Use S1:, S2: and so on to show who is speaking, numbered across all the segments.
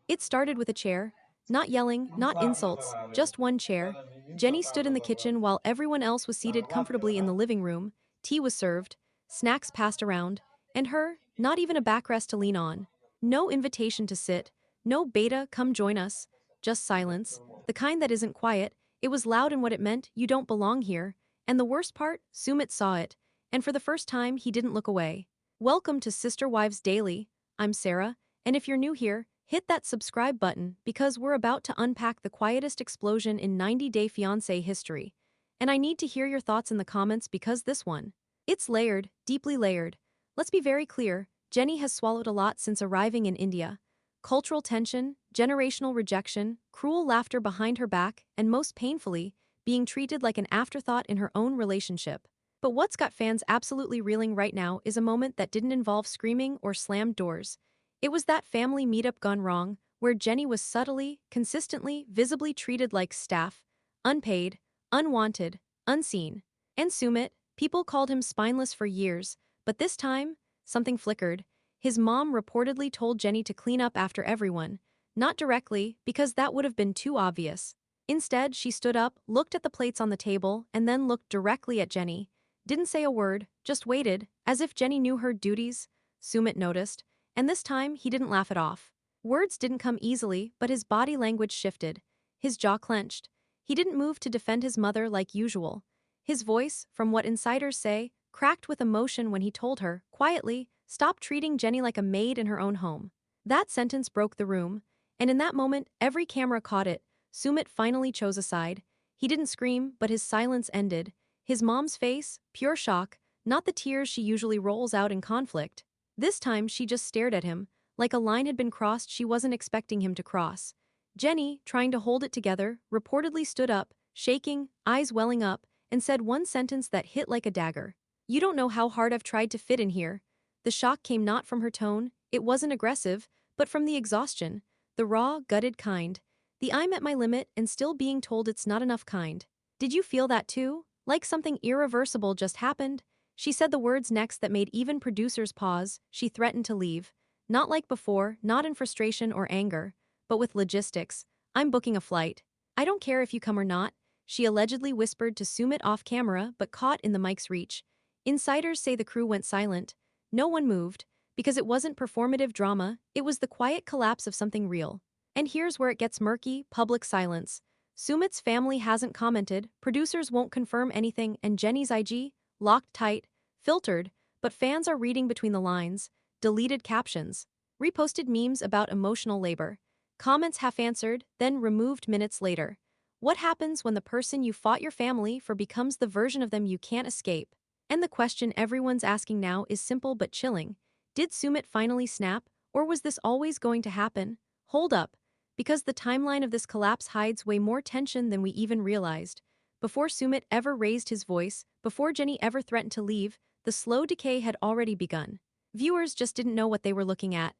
S1: It started with a chair. Not yelling, not insults, just one chair. Jenny stood in the kitchen while everyone else was seated comfortably in the living room. Tea was served, snacks passed around, and her, not even a backrest to lean on. No invitation to sit, no beta, come join us, just silence, the kind that isn't quiet. It was loud in what it meant, you don't belong here. And the worst part, Sumit saw it, and for the first time he didn't look away. Welcome to Sister Wives Daily. I'm Sarah, and if you're new here, hit that subscribe button because we're about to unpack the quietest explosion in 90-day fiancé history. And I need to hear your thoughts in the comments because this one, it's layered, deeply layered. Let's be very clear, Jenny has swallowed a lot since arriving in India. Cultural tension, generational rejection, cruel laughter behind her back, and most painfully, being treated like an afterthought in her own relationship. But what's got fans absolutely reeling right now is a moment that didn't involve screaming or slammed doors. It was that family meetup gone wrong, where Jenny was subtly, consistently, visibly treated like staff, unpaid, unwanted, unseen. And Sumit, people called him spineless for years, but this time, something flickered. His mom reportedly told Jenny to clean up after everyone, not directly, because that would have been too obvious. Instead, she stood up, looked at the plates on the table, and then looked directly at Jenny. Didn't say a word, just waited, as if Jenny knew her duties. Sumit noticed, and this time he didn't laugh it off. Words didn't come easily, but his body language shifted. His jaw clenched. He didn't move to defend his mother like usual. His voice, from what insiders say, cracked with emotion when he told her, quietly, stop treating Jenny like a maid in her own home. That sentence broke the room, and in that moment, every camera caught it. Sumit finally chose a side. He didn't scream, but his silence ended. His mom's face, pure shock, not the tears she usually rolls out in conflict. This time she just stared at him, like a line had been crossed she wasn't expecting him to cross. Jenny, trying to hold it together, reportedly stood up, shaking, eyes welling up, and said one sentence that hit like a dagger. You don't know how hard I've tried to fit in here. The shock came not from her tone, it wasn't aggressive, but from the exhaustion, the raw, gutted kind. The I'm at my limit and still being told it's not enough kind. Did you feel that too? Like something irreversible just happened? She said the words next that made even producers pause. She threatened to leave. Not like before, not in frustration or anger, but with logistics. I'm booking a flight. I don't care if you come or not, she allegedly whispered to Sumit off camera but caught in the mic's reach. Insiders say the crew went silent. No one moved, because it wasn't performative drama, it was the quiet collapse of something real. And here's where it gets murky, public silence. Sumit's family hasn't commented, producers won't confirm anything, and Jenny's IG, locked tight, filtered, but fans are reading between the lines, deleted captions, reposted memes about emotional labor, comments half-answered, then removed minutes later. What happens when the person you fought your family for becomes the version of them you can't escape? And the question everyone's asking now is simple but chilling. Did Sumit finally snap, or was this always going to happen? Hold up. Because the timeline of this collapse hides way more tension than we even realized. Before Sumit ever raised his voice, before Jenny ever threatened to leave, the slow decay had already begun. Viewers just didn't know what they were looking at.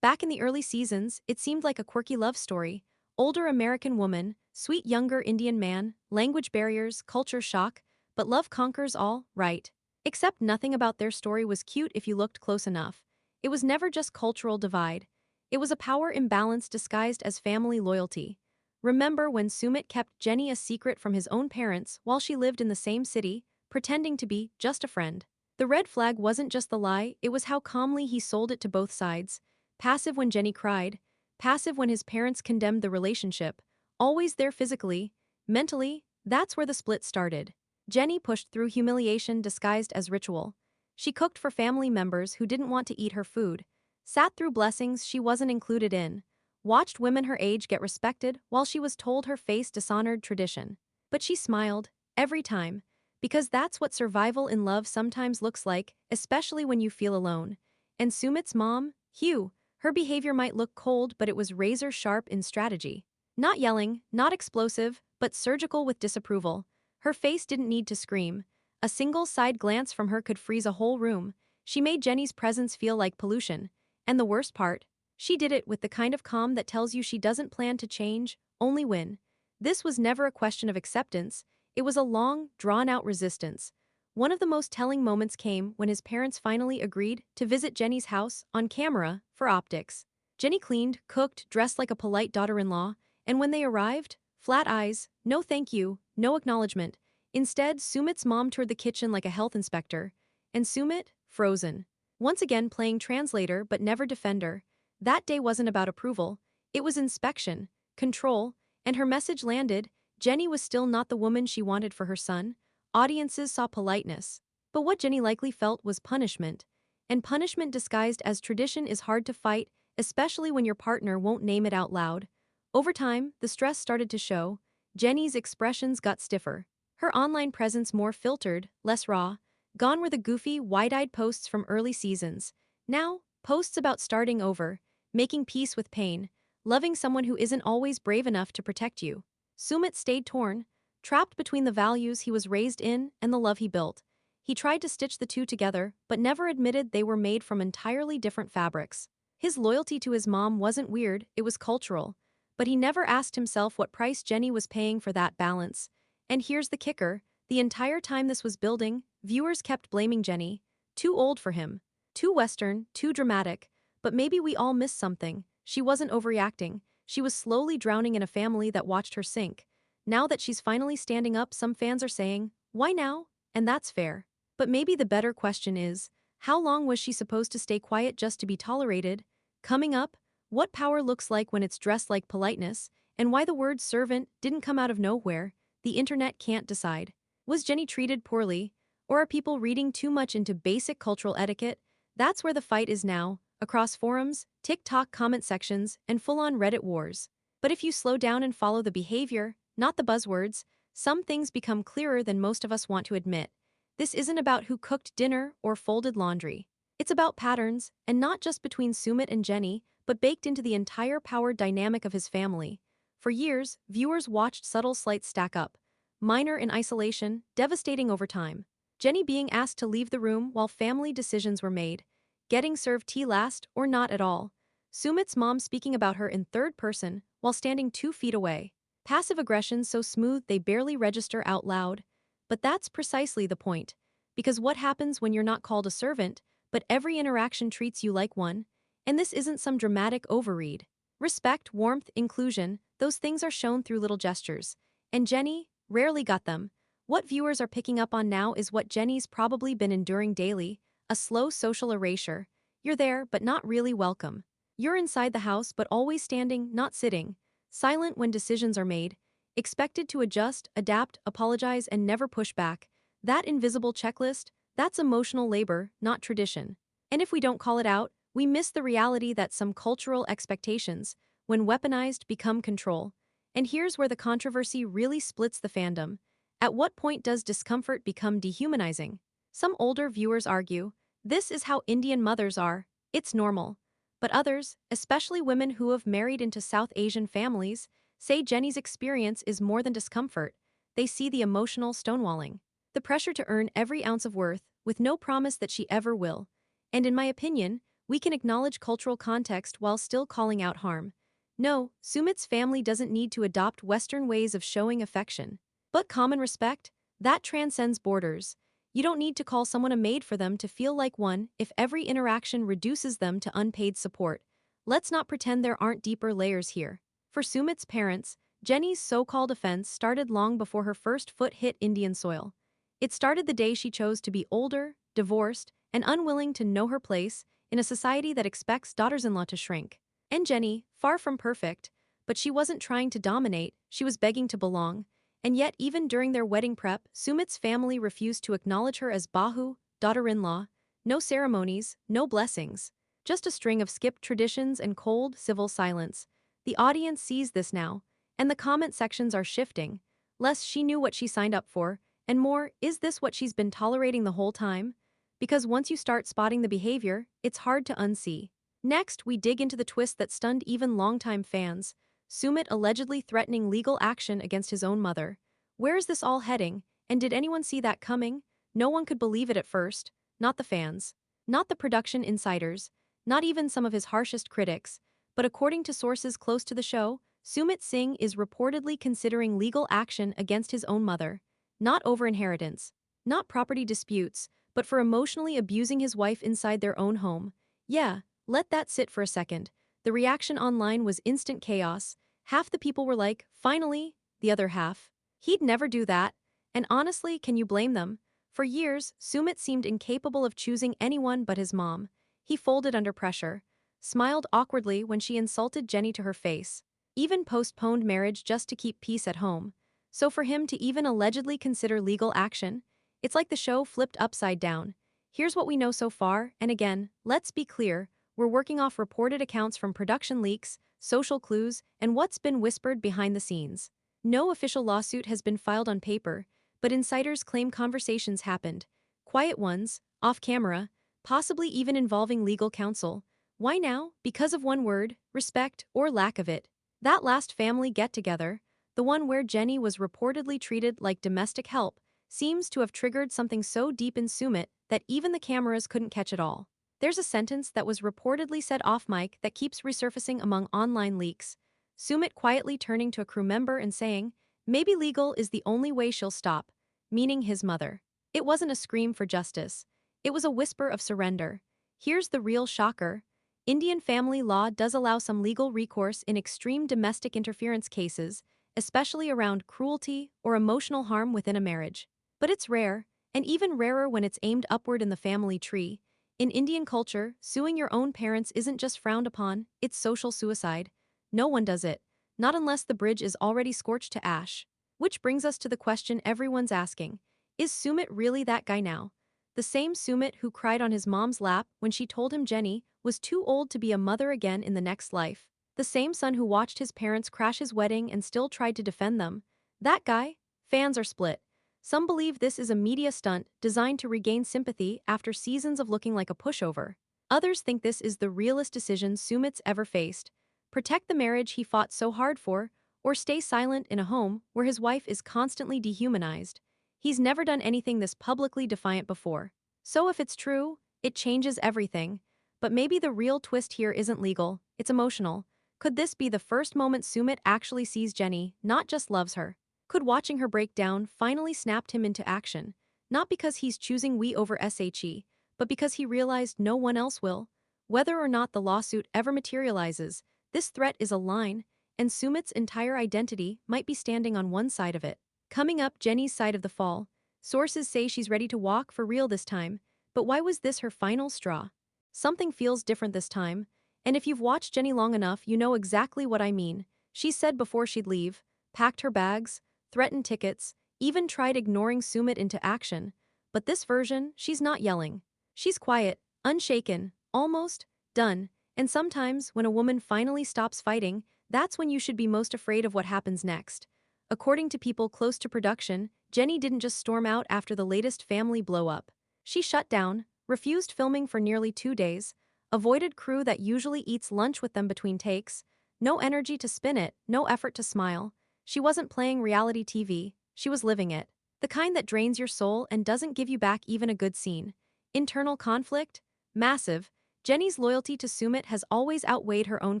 S1: Back in the early seasons, it seemed like a quirky love story. Older American woman, sweet younger Indian man, language barriers, culture shock, but love conquers all, right? Except nothing about their story was cute if you looked close enough. It was never just cultural divide. It was a power imbalance disguised as family loyalty. Remember when Sumit kept Jenny a secret from his own parents while she lived in the same city, pretending to be just a friend? The red flag wasn't just the lie, it was how calmly he sold it to both sides. Passive when Jenny cried, passive when his parents condemned the relationship, always there physically, mentally, that's where the split started. Jenny pushed through humiliation disguised as ritual. She cooked for family members who didn't want to eat her food, sat through blessings she wasn't included in, watched women her age get respected while she was told her face dishonored tradition. But she smiled, every time, because that's what survival in love sometimes looks like, especially when you feel alone. And Sumit's mom, Hugh, her behavior might look cold but it was razor sharp in strategy. Not yelling, not explosive, but surgical with disapproval. Her face didn't need to scream. A single side glance from her could freeze a whole room. She made Jenny's presence feel like pollution. And the worst part, she did it with the kind of calm that tells you she doesn't plan to change, only win. This was never a question of acceptance, it was a long, drawn-out resistance. One of the most telling moments came when his parents finally agreed to visit Jenny's house on camera for optics. Jenny cleaned, cooked, dressed like a polite daughter-in-law, and when they arrived, flat eyes, no thank you, no acknowledgement. Instead, Sumit's mom toured the kitchen like a health inspector, and Sumit, frozen. Once again playing translator but never defender. That day wasn't about approval, it was inspection, control, and her message landed. Jenny was still not the woman she wanted for her son. Audiences saw politeness. But what Jenny likely felt was punishment. And punishment disguised as tradition is hard to fight, especially when your partner won't name it out loud. Over time, the stress started to show. Jenny's expressions got stiffer. Her online presence more filtered, less raw. Gone were the goofy, wide-eyed posts from early seasons. Now, posts about starting over, making peace with pain, loving someone who isn't always brave enough to protect you. Sumit stayed torn, trapped between the values he was raised in and the love he built. He tried to stitch the two together, but never admitted they were made from entirely different fabrics. His loyalty to his mom wasn't weird, it was cultural. But he never asked himself what price Jenny was paying for that balance. And here's the kicker, the entire time this was building, viewers kept blaming Jenny. Too old for him. Too Western, too dramatic. But maybe we all missed something. She wasn't overreacting. She was slowly drowning in a family that watched her sink. Now that she's finally standing up, some fans are saying, why now? And that's fair. But maybe the better question is, how long was she supposed to stay quiet just to be tolerated? Coming up, what power looks like when it's dressed like politeness, and why the word servant didn't come out of nowhere. The internet can't decide. Was Jenny treated poorly? Or are people reading too much into basic cultural etiquette? That's where the fight is now, across forums, TikTok comment sections, and full-on Reddit wars. But if you slow down and follow the behavior, not the buzzwords, some things become clearer than most of us want to admit. This isn't about who cooked dinner or folded laundry. It's about patterns, and not just between Sumit and Jenny, but baked into the entire power dynamic of his family. For years, viewers watched subtle slights stack up. Minor in isolation, devastating over time. Jenny being asked to leave the room while family decisions were made. Getting served tea last or not at all. Sumit's mom speaking about her in third person while standing 2 feet away. Passive aggression so smooth they barely register out loud. But that's precisely the point. Because what happens when you're not called a servant, but every interaction treats you like one? And this isn't some dramatic overread. Respect, warmth, inclusion, those things are shown through little gestures. And Jenny rarely got them. What viewers are picking up on now is what Jenny's probably been enduring daily, a slow social erasure. You're there, but not really welcome. You're inside the house, but always standing, not sitting. Silent when decisions are made. Expected to adjust, adapt, apologize, and never push back. That invisible checklist, that's emotional labor, not tradition. And if we don't call it out, we miss the reality that some cultural expectations, when weaponized, become control. And here's where the controversy really splits the fandom. At what point does discomfort become dehumanizing? Some older viewers argue, this is how Indian mothers are, it's normal. But others, especially women who have married into South Asian families, say Jenny's experience is more than discomfort. They see the emotional stonewalling. The pressure to earn every ounce of worth, with no promise that she ever will. And in my opinion, we can acknowledge cultural context while still calling out harm. No, Sumit's family doesn't need to adopt Western ways of showing affection. But common respect? That transcends borders. You don't need to call someone a maid for them to feel like one if every interaction reduces them to unpaid support. Let's not pretend there aren't deeper layers here. For Sumit's parents, Jenny's so-called offense started long before her first foot hit Indian soil. It started the day she chose to be older, divorced, and unwilling to know her place in a society that expects daughters-in-law to shrink. And Jenny, far from perfect, but she wasn't trying to dominate, she was begging to belong. And yet, even during their wedding prep, Sumit's family refused to acknowledge her as Bahu, daughter-in-law. No ceremonies, no blessings. Just a string of skipped traditions and cold, civil silence. The audience sees this now, and the comment sections are shifting. Less she knew what she signed up for, and more, is this what she's been tolerating the whole time? Because once you start spotting the behavior, it's hard to unsee. Next, we dig into the twist that stunned even longtime fans. Sumit allegedly threatening legal action against his own mother. Where is this all heading, and did anyone see that coming? No one could believe it at first, not the fans, not the production insiders, not even some of his harshest critics. But according to sources close to the show, Sumit Singh is reportedly considering legal action against his own mother. Not over inheritance, not property disputes, but for emotionally abusing his wife inside their own home. Yeah, let that sit for a second. The reaction online was instant chaos. Half the people were like, finally, the other half. He'd never do that. And honestly, can you blame them? For years, Sumit seemed incapable of choosing anyone but his mom. He folded under pressure, smiled awkwardly when she insulted Jenny to her face, even postponed marriage just to keep peace at home. So for him to even allegedly consider legal action, it's like the show flipped upside down. Here's what we know so far, and again, let's be clear, we're working off reported accounts from production leaks, social clues, and what's been whispered behind the scenes. No official lawsuit has been filed on paper, but insiders claim conversations happened. Quiet ones, off camera, possibly even involving legal counsel. Why now? Because of one word, respect, or lack of it. That last family get-together, the one where Jenny was reportedly treated like domestic help, seems to have triggered something so deep in Sumit that even the cameras couldn't catch it all. There's a sentence that was reportedly said off-mic that keeps resurfacing among online leaks. Sumit quietly turning to a crew member and saying, "Maybe legal is the only way she'll stop," meaning his mother. It wasn't a scream for justice. It was a whisper of surrender. Here's the real shocker. Indian family law does allow some legal recourse in extreme domestic interference cases, especially around cruelty or emotional harm within a marriage. But it's rare, and even rarer when it's aimed upward in the family tree. In Indian culture, suing your own parents isn't just frowned upon, it's social suicide. No one does it, not unless the bridge is already scorched to ash. Which brings us to the question everyone's asking. Is Sumit really that guy now? The same Sumit who cried on his mom's lap when she told him Jenny was too old to be a mother again in the next life. The same son who watched his parents crash his wedding and still tried to defend them. That guy? Fans are split. Some believe this is a media stunt designed to regain sympathy after seasons of looking like a pushover. Others think this is the realest decision Sumit's ever faced. Protect the marriage he fought so hard for, or stay silent in a home where his wife is constantly dehumanized. He's never done anything this publicly defiant before. So if it's true, it changes everything. But maybe the real twist here isn't legal, it's emotional. Could this be the first moment Sumit actually sees Jenny, not just loves her? Could watching her break down finally snapped him into action? Not because he's choosing we over SHE, but because he realized no one else will. Whether or not the lawsuit ever materializes, this threat is a line, and Sumit's entire identity might be standing on one side of it. Coming up, Jenny's side of the fall. Sources say she's ready to walk for real this time, but why was this her final straw? Something feels different this time, and if you've watched Jenny long enough, you know exactly what I mean. She said before she'd leave, packed her bags, threatened tickets, even tried ignoring Sumit into action. But this version, she's not yelling. She's quiet, unshaken, almost done. And sometimes, when a woman finally stops fighting, that's when you should be most afraid of what happens next. According to people close to production, Jenny didn't just storm out after the latest family blow-up. She shut down, refused filming for nearly 2 days, avoided crew that usually eats lunch with them between takes, no energy to spin it, no effort to smile. She wasn't playing reality TV, she was living it. The kind that drains your soul and doesn't give you back even a good scene. Internal conflict? Massive. Jenny's loyalty to Sumit has always outweighed her own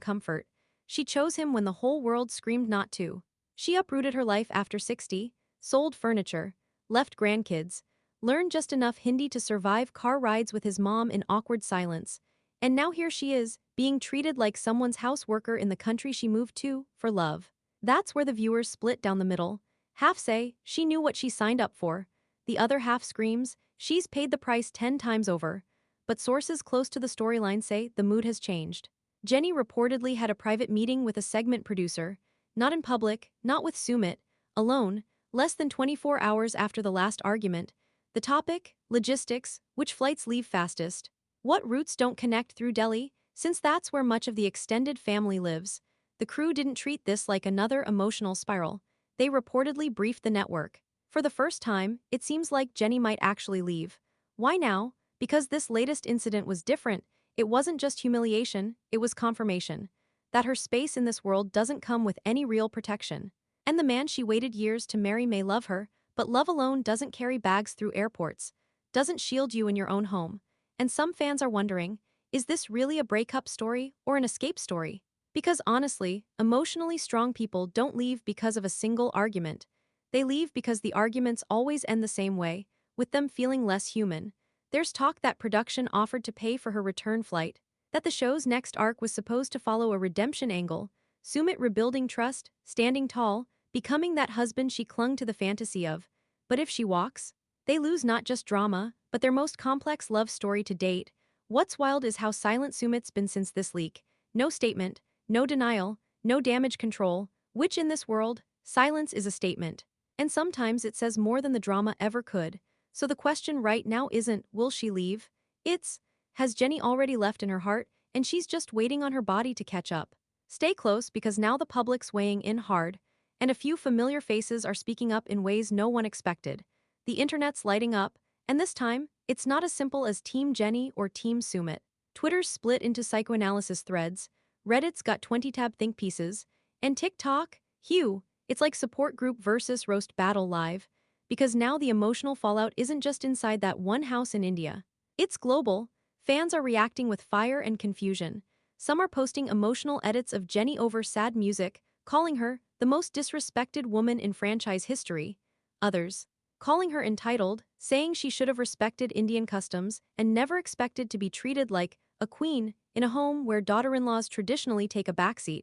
S1: comfort. She chose him when the whole world screamed not to. She uprooted her life after 60, sold furniture, left grandkids, learned just enough Hindi to survive car rides with his mom in awkward silence. And now here she is, being treated like someone's house worker in the country she moved to, for love. That's where the viewers split down the middle. Half say, she knew what she signed up for. The other half screams, she's paid the price 10 times over. But sources close to the storyline say the mood has changed. Jenny reportedly had a private meeting with a segment producer, not in public, not with Sumit, alone, less than 24 hours after the last argument. The topic? Logistics, which flights leave fastest. What routes don't connect through Delhi, since that's where much of the extended family lives. The crew didn't treat this like another emotional spiral. They reportedly briefed the network. For the first time, it seems like Jenny might actually leave. Why now? Because this latest incident was different. It wasn't just humiliation, it was confirmation that her space in this world doesn't come with any real protection. And the man she waited years to marry may love her, but love alone doesn't carry bags through airports, doesn't shield you in your own home. And some fans are wondering, is this really a breakup story or an escape story? Because honestly, emotionally strong people don't leave because of a single argument. They leave because the arguments always end the same way, with them feeling less human. There's talk that production offered to pay for her return flight. that the show's next arc was supposed to follow a redemption angle, Sumit rebuilding trust, standing tall, becoming that husband she clung to the fantasy of. But if she walks, they lose not just drama, but their most complex love story to date. What's wild is how silent Sumit's been since this leak. No statement, no denial, no damage control, which in this world, silence is a statement. And sometimes it says more than the drama ever could. So the question right now isn't, will she leave? It's, has Jenny already left in her heart, and she's just waiting on her body to catch up? Stay close because now the public's weighing in hard, and a few familiar faces are speaking up in ways no one expected. The internet's lighting up, and this time, it's not as simple as Team Jenny or Team Sumit. Twitter's split into psychoanalysis threads, Reddit's got 20-tab think pieces, and TikTok, Hugh, it's like support group versus roast battle live. Because now the emotional fallout isn't just inside that one house in India. It's global. Fans are reacting with fire and confusion. Some are posting emotional edits of Jenny over sad music, calling her the most disrespected woman in franchise history. Others, calling her entitled, saying she should have respected Indian customs and never expected to be treated like a queen in a home where daughter-in-laws traditionally take a backseat.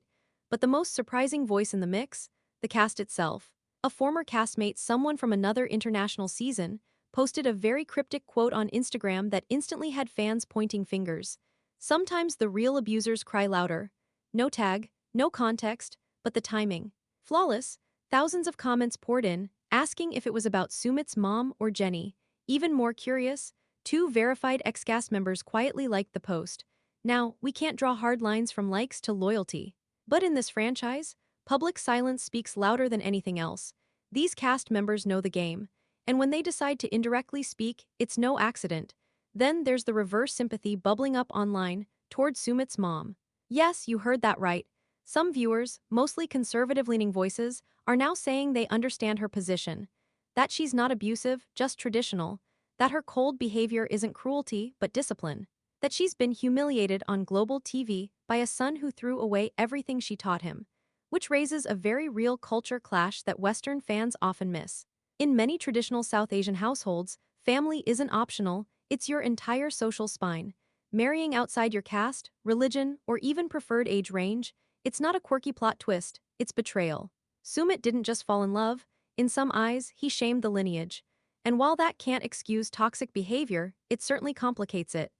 S1: But the most surprising voice in the mix? The cast itself. A former castmate, someone from another international season, posted a very cryptic quote on Instagram that instantly had fans pointing fingers. Sometimes the real abusers cry louder. No tag, no context, but the timing. Flawless. Thousands of comments poured in, asking if it was about Sumit's mom or Jenny. Even more curious, two verified ex-cast members quietly liked the post. Now, we can't draw hard lines from likes to loyalty. But in this franchise, public silence speaks louder than anything else. These cast members know the game. And when they decide to indirectly speak, it's no accident. Then there's the reverse sympathy bubbling up online toward Sumit's mom. Yes, you heard that right. Some viewers, mostly conservative-leaning voices, are now saying they understand her position. That she's not abusive, just traditional. That her cold behavior isn't cruelty, but discipline. That she's been humiliated on global TV by a son who threw away everything she taught him. Which raises a very real culture clash that Western fans often miss. In many traditional South Asian households, family isn't optional, it's your entire social spine. Marrying outside your caste, religion, or even preferred age range, it's not a quirky plot twist, it's betrayal. Sumit didn't just fall in love, in some eyes, he shamed the lineage. And while that can't excuse toxic behavior, it certainly complicates it.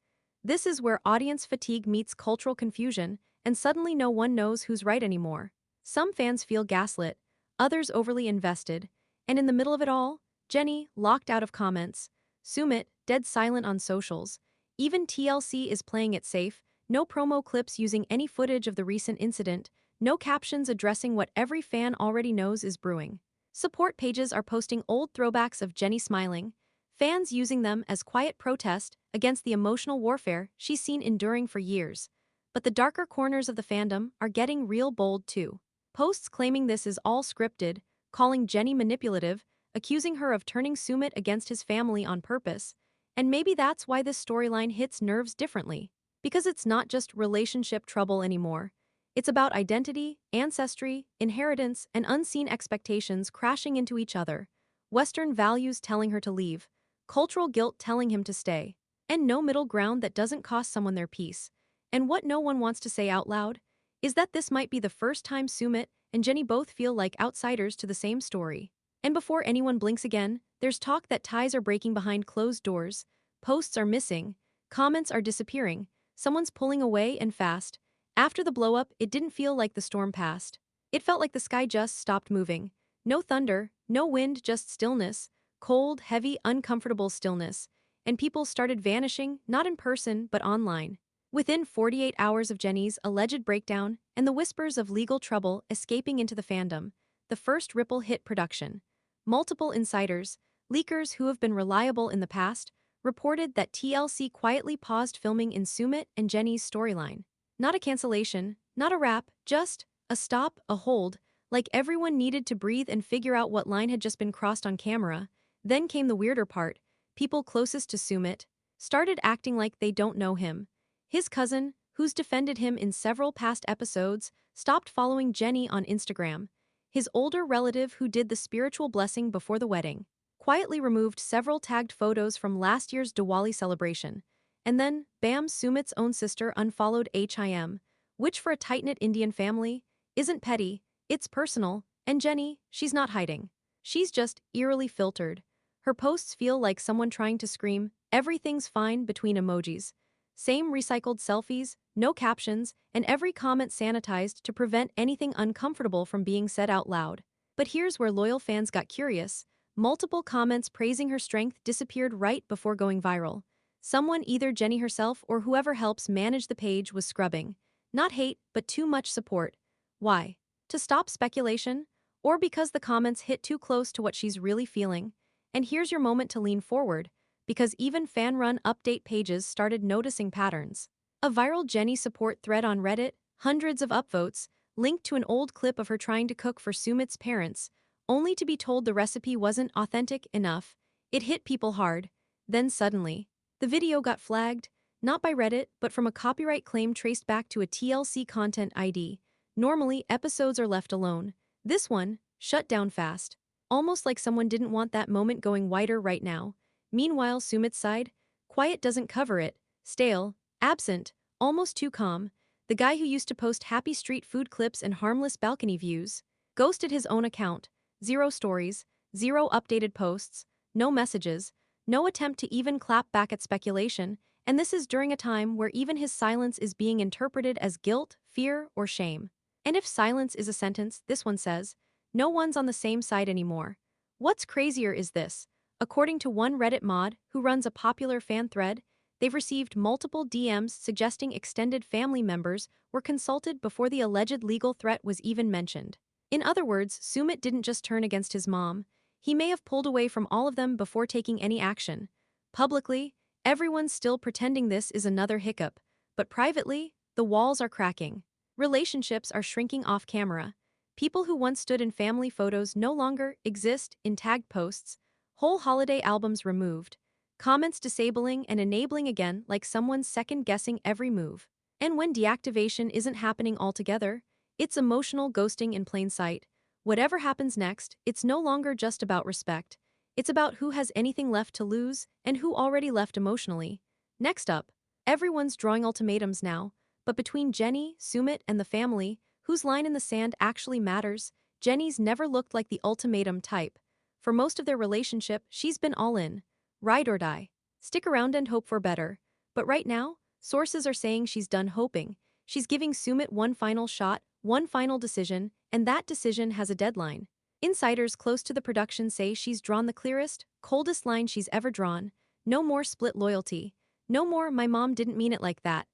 S1: This is where audience fatigue meets cultural confusion, and suddenly no one knows who's right anymore. Some fans feel gaslit, others overly invested, and in the middle of it all, Jenny, locked out of comments, Sumit, dead silent on socials. Even TLC is playing it safe, no promo clips using any footage of the recent incident, no captions addressing what every fan already knows is brewing. Support pages are posting old throwbacks of Jenny smiling, fans using them as quiet protest against the emotional warfare she's seen enduring for years. But the darker corners of the fandom are getting real bold too. Posts claiming this is all scripted, calling Jenny manipulative, accusing her of turning Sumit against his family on purpose. And maybe that's why this storyline hits nerves differently. Because it's not just relationship trouble anymore. It's about identity, ancestry, inheritance, and unseen expectations crashing into each other. Western values telling her to leave, cultural guilt telling him to stay, and no middle ground that doesn't cost someone their peace. And what no one wants to say out loud is that this might be the first time Sumit and Jenny both feel like outsiders to the same story. And before anyone blinks again, there's talk that ties are breaking behind closed doors, posts are missing, comments are disappearing, someone's pulling away and fast. After the blow-up, it didn't feel like the storm passed. It felt like the sky just stopped moving. No thunder, no wind, just stillness, cold, heavy, uncomfortable stillness. And people started vanishing, not in person, but online. Within 48 hours of Jenny's alleged breakdown and the whispers of legal trouble escaping into the fandom, the first ripple hit production. Multiple insiders, leakers who have been reliable in the past, reported that TLC quietly paused filming in Sumit and Jenny's storyline. Not a cancellation, not a wrap, just a stop, a hold, like everyone needed to breathe and figure out what line had just been crossed on camera. Then came the weirder part. People closest to Sumit started acting like they don't know him. His cousin, who's defended him in several past episodes, stopped following Jenny on Instagram. His older relative who did the spiritual blessing before the wedding quietly removed several tagged photos from last year's Diwali celebration. And then, bam, Sumit's own sister unfollowed him, which for a tight-knit Indian family, isn't petty, it's personal, and Jenny, she's not hiding. She's just eerily filtered. Her posts feel like someone trying to scream, everything's fine between emojis. Same recycled selfies, no captions, and every comment sanitized to prevent anything uncomfortable from being said out loud. But here's where loyal fans got curious. Multiple comments praising her strength disappeared right before going viral. Someone, either Jenny herself or whoever helps manage the page, was scrubbing. Not hate, but too much support. Why? To stop speculation? Or because the comments hit too close to what she's really feeling? And here's your moment to lean forward, because even fan-run update pages started noticing patterns. A viral Jenny support thread on Reddit, hundreds of upvotes, linked to an old clip of her trying to cook for Sumit's parents, only to be told the recipe wasn't authentic enough. It hit people hard. Then suddenly, the video got flagged, not by Reddit, but from a copyright claim traced back to a TLC content ID. Normally, episodes are left alone. This one, shut down fast. Almost like someone didn't want that moment going wider right now. Meanwhile, Sumit's side, quiet, doesn't cover it, stale, absent, almost too calm. The guy who used to post happy street food clips and harmless balcony views, ghosted his own account. Zero stories, zero updated posts, no messages, no attempt to even clap back at speculation, and this is during a time where even his silence is being interpreted as guilt, fear, or shame. And if silence is a sentence, this one says, no one's on the same side anymore. What's crazier is this. According to one Reddit mod who runs a popular fan thread, they've received multiple DMs suggesting extended family members were consulted before the alleged legal threat was even mentioned. In other words, Sumit didn't just turn against his mom. He may have pulled away from all of them before taking any action. Publicly, everyone's still pretending this is another hiccup, but privately, the walls are cracking. Relationships are shrinking off camera. People who once stood in family photos no longer exist in tagged posts. Whole holiday albums removed. Comments disabling and enabling again, like someone's second-guessing every move. And when deactivation isn't happening altogether, it's emotional ghosting in plain sight. Whatever happens next, it's no longer just about respect. It's about who has anything left to lose and who already left emotionally. Next up, everyone's drawing ultimatums now, but between Jenny, Sumit, and the family, whose line in the sand actually matters? Jenny's never looked like the ultimatum type. For most of their relationship, she's been all in. Ride or die. Stick around and hope for better. But right now, sources are saying she's done hoping. She's giving Sumit one final shot, one final decision, and that decision has a deadline. Insiders close to the production say she's drawn the clearest, coldest line she's ever drawn. No more split loyalty. No more "my mom didn't mean it like that."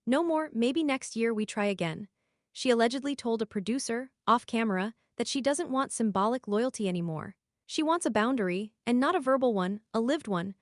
S1: No more "maybe next year we try again." She allegedly told a producer, off camera, that she doesn't want symbolic loyalty anymore. She wants a boundary, and not a verbal one, a lived one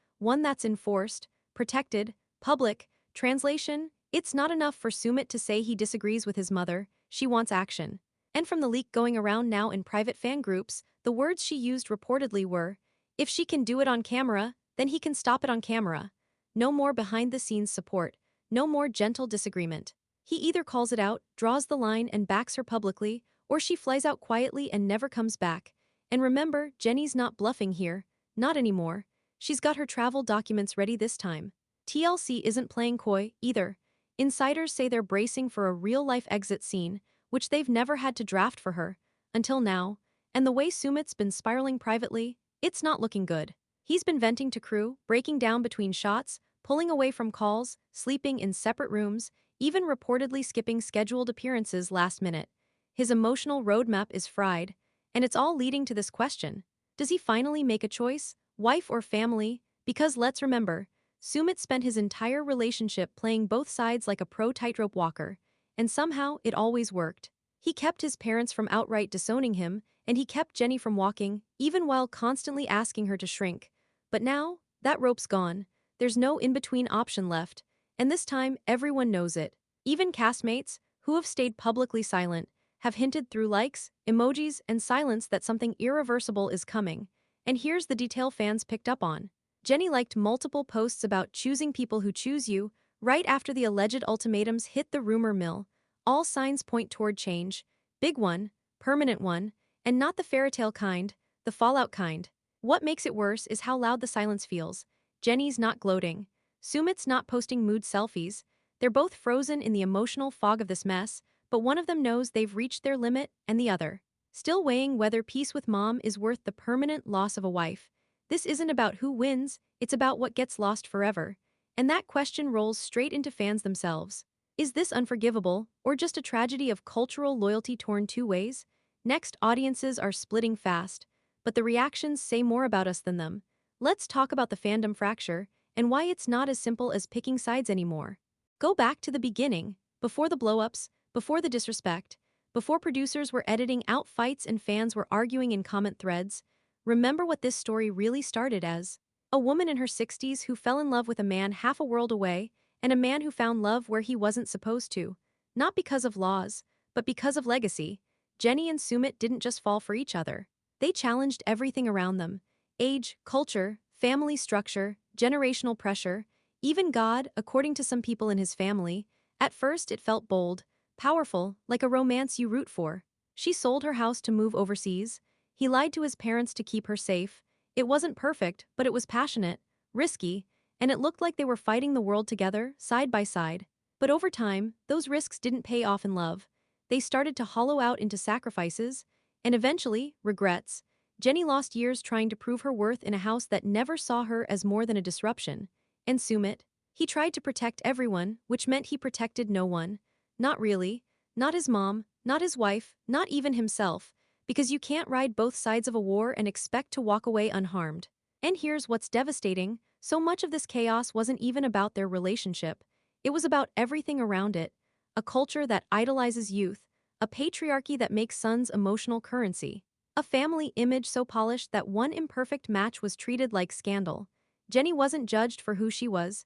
S1: that's enforced, protected, public. Translation: it's not enough for Sumit to say he disagrees with his mother, she wants action. And from the leak going around now in private fan groups, the words she used reportedly were, if she can do it on camera, then he can stop it on camera. No more behind-the-scenes support. No more gentle disagreement. He either calls it out, draws the line, and backs her publicly, or she flies out quietly and never comes back. And remember, Jenny's not bluffing here. Not anymore. She's got her travel documents ready this time. TLC isn't playing coy, either. Insiders say they're bracing for a real-life exit scene, which they've never had to draft for her, until now. And the way Sumit's been spiraling privately, it's not looking good. He's been venting to crew, breaking down between shots, pulling away from calls, sleeping in separate rooms, even reportedly skipping scheduled appearances last minute. His emotional roadmap is fried, and it's all leading to this question. Does he finally make a choice, wife or family? Because let's remember, Sumit spent his entire relationship playing both sides like a pro tightrope walker, and somehow it always worked. He kept his parents from outright disowning him, and he kept Jenny from walking, even while constantly asking her to shrink. But now, that rope's gone. There's no in-between option left, and this time everyone knows it. Even castmates, who have stayed publicly silent, have hinted through likes, emojis, and silence that something irreversible is coming. And here's the detail fans picked up on. Jenny liked multiple posts about choosing people who choose you, right after the alleged ultimatums hit the rumor mill. All signs point toward change. Big one, permanent one, and not the fairytale kind, the fallout kind. What makes it worse is how loud the silence feels. Jenny's not gloating. Sumit's not posting mood selfies. They're both frozen in the emotional fog of this mess, but one of them knows they've reached their limit and the other still weighing whether peace with mom is worth the permanent loss of a wife. This isn't about who wins, it's about what gets lost forever. And that question rolls straight into fans themselves. Is this unforgivable, or just a tragedy of cultural loyalty torn two ways? Next, audiences are splitting fast, but the reactions say more about us than them. Let's talk about the fandom fracture, and why it's not as simple as picking sides anymore. Go back to the beginning, before the blow-ups, before the disrespect, before producers were editing out fights and fans were arguing in comment threads. Remember what this story really started as. A woman in her 60s who fell in love with a man half a world away, and a man who found love where he wasn't supposed to. Not because of laws, but because of legacy. Jenny and Sumit didn't just fall for each other. They challenged everything around them. Age, culture, family structure, generational pressure, even God, according to some people in his family. At first it felt bold, powerful, like a romance you root for. She sold her house to move overseas. He lied to his parents to keep her safe. It wasn't perfect, but it was passionate, risky, and it looked like they were fighting the world together, side by side. But over time, those risks didn't pay off in love. They started to hollow out into sacrifices, and eventually, regrets. Jenny lost years trying to prove her worth in a house that never saw her as more than a disruption. And Sumit? He tried to protect everyone, which meant he protected no one. Not really. Not his mom, not his wife, not even himself. Because you can't ride both sides of a war and expect to walk away unharmed. And here's what's devastating, so much of this chaos wasn't even about their relationship. It was about everything around it. A culture that idolizes youth, a patriarchy that makes sons emotional currency, a family image so polished that one imperfect match was treated like scandal. Jenny wasn't judged for who she was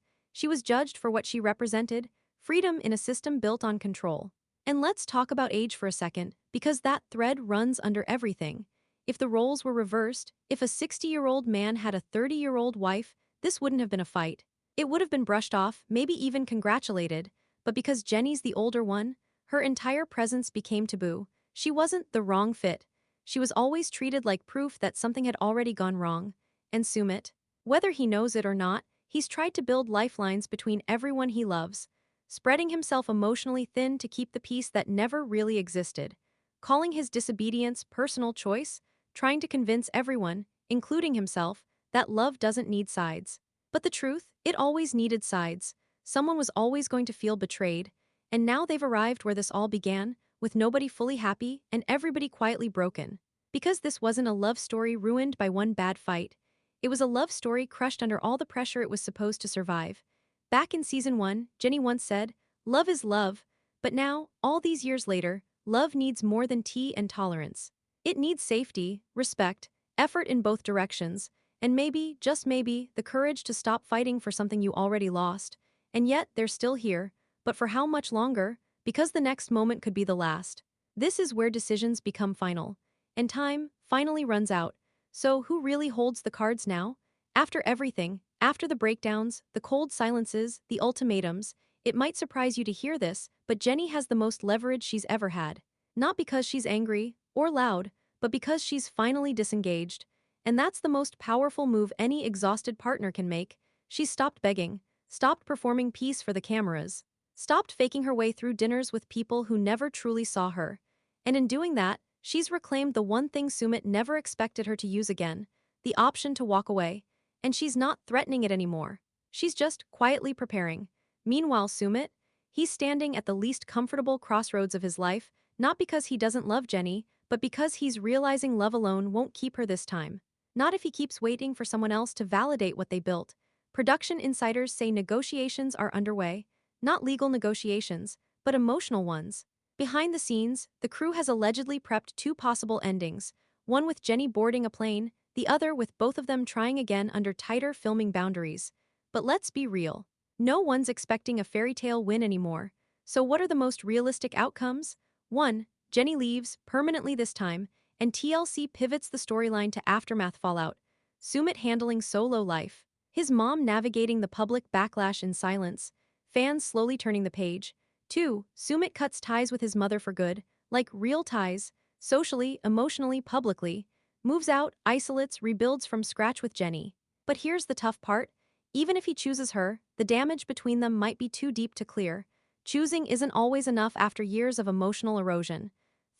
S1: judged for what she represented, freedom in a system built on control. And let's talk about age for a second, because that thread runs under everything. If the roles were reversed, if a 60-year-old man had a 30-year-old wife, this wouldn't have been a fight. It would have been brushed off, maybe even congratulated, but because Jenny's the older one, her entire presence became taboo. She wasn't the wrong fit. She was always treated like proof that something had already gone wrong. And Sumit, whether he knows it or not, he's tried to build lifelines between everyone he loves, spreading himself emotionally thin to keep the peace that never really existed, calling his disobedience personal choice, trying to convince everyone, including himself, that love doesn't need sides. But the truth, it always needed sides. Someone was always going to feel betrayed, and now they've arrived where this all began, with nobody fully happy and everybody quietly broken. Because this wasn't a love story ruined by one bad fight. It was a love story crushed under all the pressure it was supposed to survive. Back in season 1, Jenny once said, "Love is love," but now, all these years later, love needs more than tea and tolerance. It needs safety, respect, effort in both directions, and maybe, just maybe, the courage to stop fighting for something you already lost. And yet, they're still here. But for how much longer? Because the next moment could be the last. This is where decisions become final. And time finally runs out. So who really holds the cards now? After everything, after the breakdowns, the cold silences, the ultimatums, it might surprise you to hear this, but Jenny has the most leverage she's ever had. Not because she's angry or loud, but because she's finally disengaged. And that's the most powerful move any exhausted partner can make. She's stopped begging, stopped performing peace for the cameras, stopped faking her way through dinners with people who never truly saw her. And in doing that, she's reclaimed the one thing Sumit never expected her to use again, the option to walk away. And she's not threatening it anymore. She's just quietly preparing. Meanwhile, Sumit, he's standing at the least comfortable crossroads of his life, not because he doesn't love Jenny, but because he's realizing love alone won't keep her this time. Not if he keeps waiting for someone else to validate what they built. Production insiders say negotiations are underway, not legal negotiations, but emotional ones. Behind the scenes, the crew has allegedly prepped two possible endings, one with Jenny boarding a plane, the other with both of them trying again under tighter filming boundaries. But let's be real. No one's expecting a fairy tale win anymore. So what are the most realistic outcomes? 1. Jenny leaves, permanently this time, and TLC pivots the storyline to aftermath fallout. Sumit handling solo life. His mom navigating the public backlash in silence. Fans slowly turning the page. 2. Sumit cuts ties with his mother for good, like real ties, socially, emotionally, publicly. Moves out, isolates, rebuilds from scratch with Jenny. But here's the tough part. Even if he chooses her, the damage between them might be too deep to clear. Choosing isn't always enough after years of emotional erosion.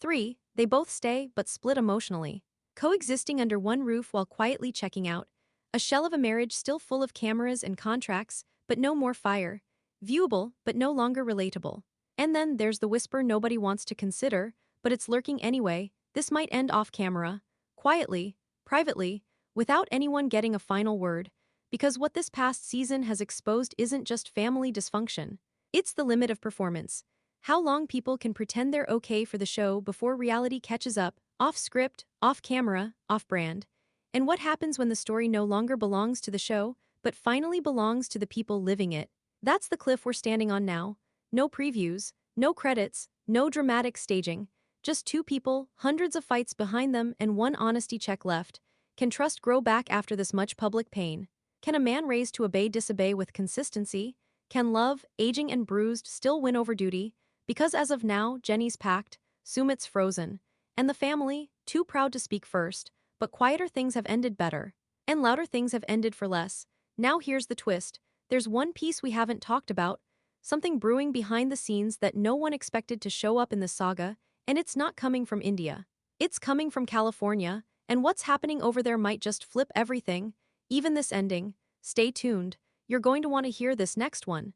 S1: 3. They both stay but split emotionally. Coexisting under one roof while quietly checking out. A shell of a marriage still full of cameras and contracts, but no more fire. Viewable, but no longer relatable. And then there's the whisper nobody wants to consider, but it's lurking anyway. This might end off camera. Quietly, privately, without anyone getting a final word. Because what this past season has exposed isn't just family dysfunction. It's the limit of performance. How long people can pretend they're okay for the show before reality catches up, off script, off camera, off brand. And what happens when the story no longer belongs to the show, but finally belongs to the people living it? That's the cliff we're standing on now. No previews, no credits, no dramatic staging. Just two people, hundreds of fights behind them, and one honesty check left. Can trust grow back after this much public pain? Can a man raised to obey disobey with consistency? Can love, aging and bruised, still win over duty? Because as of now, Jenny's packed, Sumit's frozen. And the family, too proud to speak first, but quieter things have ended better. And louder things have ended for less. Now here's the twist. There's one piece we haven't talked about, something brewing behind the scenes that no one expected to show up in the saga, and it's not coming from India. It's coming from California, and what's happening over there might just flip everything, even this ending. Stay tuned. You're going to want to hear this next one.